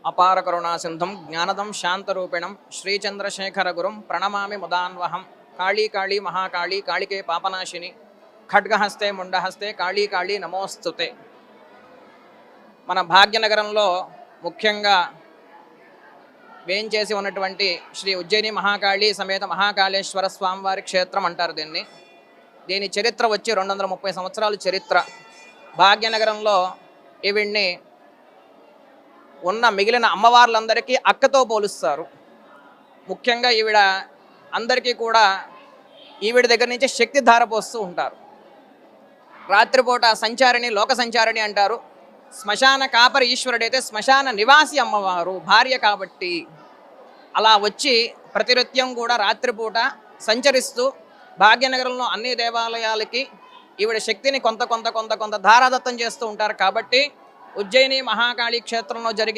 అపార కరుణా సింధుం జ్ఞానదం శాంతరూపిణం శ్రీచంద్రశేఖరగురుం ప్రణమామి ముదాన్వహం. కాళీ కాళీ మహాకాళీ కాళికే పాపనాశిని ఖడ్గహస్తే ముండహస్తే కాళీ కాళీ నమోస్తుతే. మన భాగ్యనగరంలో ముఖ్యంగా వేంచేసి ఉన్నటువంటి శ్రీ ఉజ్జయిని మహాకాళీ సమేత మహాకాళేశ్వర స్వామివారి క్షేత్రం అంటారు దీన్ని. దీని చరిత్ర వచ్చి 230 సంవత్సరాల చరిత్ర. భాగ్యనగరంలో ఈవిడ్ని ఉన్న మిగిలిన అమ్మవార్లందరికీ అక్కతో పోలుస్తారు. ముఖ్యంగా ఈవిడ అందరికీ కూడా ఈవిడ దగ్గర నుంచి శక్తి ధారపోస్తూ ఉంటారు. రాత్రిపూట సంచారిణి, లోక సంచారిణి అంటారు. శ్మశాన కాపరి ఈశ్వరుడైతే శ్మశాన నివాసి అమ్మవారు భార్య కాబట్టి అలా వచ్చి ప్రతినిత్యం కూడా రాత్రిపూట సంచరిస్తూ భాగ్యనగరంలో అన్ని దేవాలయాలకి ఈవిడ శక్తిని కొంత ధారాదత్తం చేస్తూ ఉంటారు. కాబట్టి ఉజ్జయిని మహాకాళీ క్షేత్రంలో జరిగే